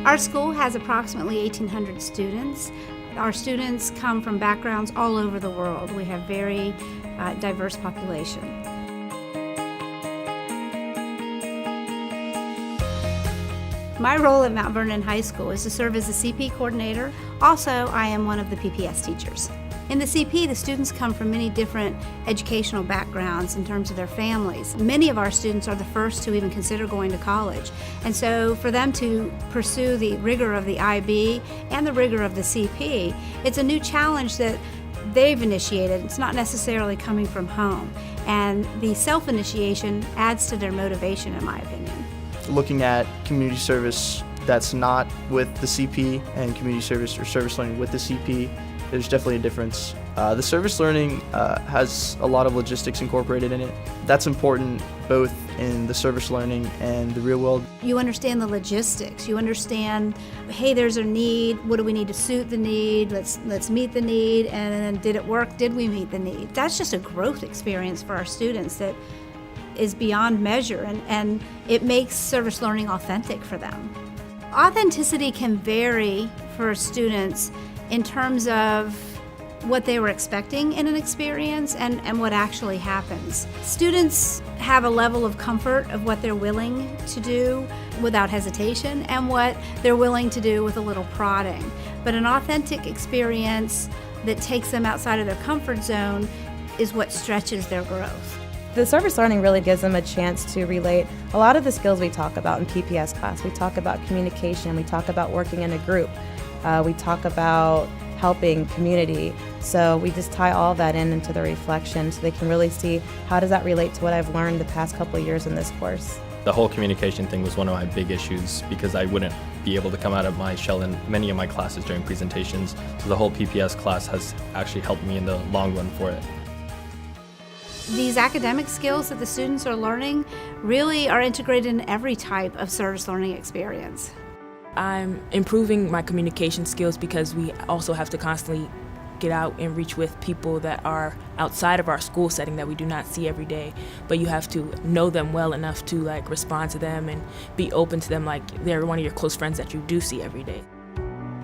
Our school has approximately 1,800 students. Our students come from backgrounds all over the world. We have very diverse population. My role at Mount Vernon High School is to serve as the CP coordinator. Also, I am one of the PPS teachers. In the CP, the students come from many different educational backgrounds in terms of their families. Many of our students are the first to even consider going to college. And so for them to pursue the rigor of the IB and the rigor of the CP, it's a new challenge that they've initiated. It's not necessarily coming from home. And the self-initiation adds to their motivation, in my opinion. Looking at community service that's not with the CP and community service or service learning with the CP, there's definitely a difference. The service learning has a lot of logistics incorporated in it. That's important both in the service learning and the real world. You understand the logistics. You understand, hey, there's a need. What do we need to suit the need? Let's meet the need. And then did it work? Did we meet the need? That's just a growth experience for our students that is beyond measure, and it makes service learning authentic for them. Authenticity can vary for students in terms of what they were expecting in an experience and what actually happens. Students have a level of comfort of what they're willing to do without hesitation and what they're willing to do with a little prodding. But an authentic experience that takes them outside of their comfort zone is what stretches their growth. The service learning really gives them a chance to relate a lot of the skills we talk about in PPS class. We talk about communication, we talk about working in a group, we talk about helping community. So we just tie all that into the reflection so they can really see how does that relate to what I've learned the past couple of years in this course. The whole communication thing was one of my big issues because I wouldn't be able to come out of my shell in many of my classes during presentations. So the whole PPS class has actually helped me in the long run for it. These academic skills that the students are learning really are integrated in every type of service learning experience. I'm improving my communication skills because we also have to constantly get out and reach with people that are outside of our school setting that we do not see every day. But you have to know them well enough to respond to them and be open to them like they're one of your close friends that you do see every day.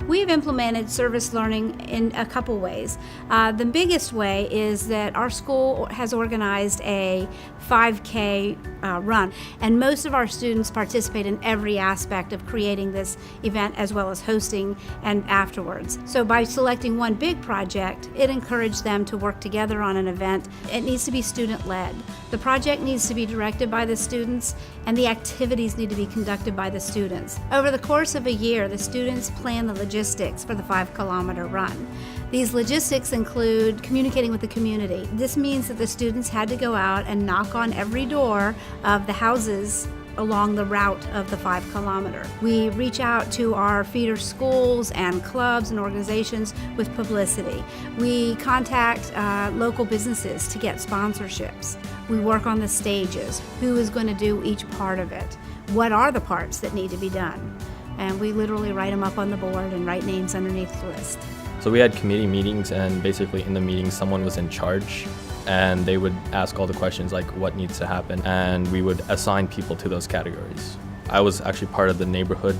We've implemented service learning in a couple ways. The biggest way is that our school has organized a 5K run, and most of our students participate in every aspect of creating this event as well as hosting and afterwards. So by selecting one big project, it encouraged them to work together on an event. It needs to be student-led. The project needs to be directed by the students, and the activities need to be conducted by the students. Over the course of a year, the students plan the logistics for the 5-kilometer run. These logistics include communicating with the community. This means that the students had to go out and knock on every door of the houses along the route of the 5-kilometer. We reach out to our feeder schools and clubs and organizations with publicity. We contact local businesses to get sponsorships. We work on the stages. Who is going to do each part of it? What are the parts that need to be done? And we literally write them up on the board and write names underneath the list. So we had committee meetings, and basically in the meetings someone was in charge and they would ask all the questions like what needs to happen, and we would assign people to those categories. I was actually part of the neighborhood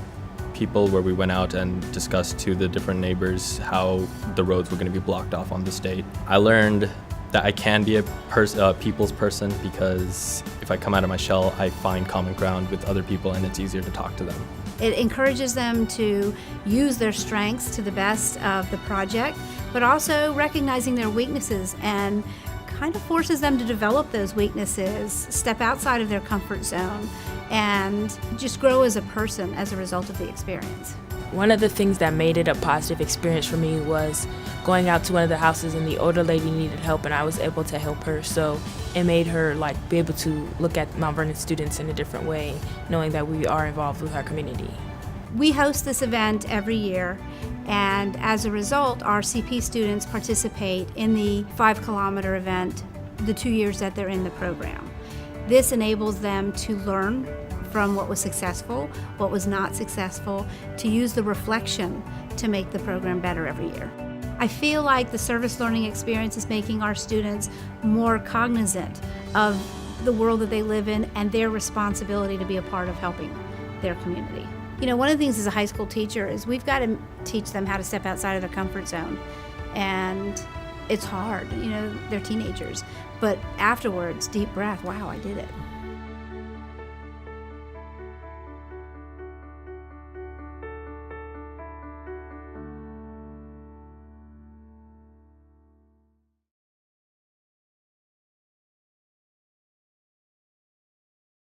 people where we went out and discussed to the different neighbors how the roads were going to be blocked off on this date. I learned that I can be a people's person because if I come out of my shell, I find common ground with other people and it's easier to talk to them. It encourages them to use their strengths to the best of the project, but also recognizing their weaknesses and kind of forces them to develop those weaknesses, step outside of their comfort zone, and just grow as a person as a result of the experience. One of the things that made it a positive experience for me was going out to one of the houses and the older lady needed help and I was able to help her. So it made her be able to look at Mount Vernon students in a different way, knowing that we are involved with our community. We host this event every year, and as a result, our CP students participate in the 5-kilometer event the 2 years that they're in the program. This enables them to learn from what was successful, what was not successful, to use the reflection to make the program better every year. I feel like the service learning experience is making our students more cognizant of the world that they live in and their responsibility to be a part of helping their community. You know, one of the things as a high school teacher is we've got to teach them how to step outside of their comfort zone. And it's hard, you know, they're teenagers. But afterwards, deep breath, wow, I did it.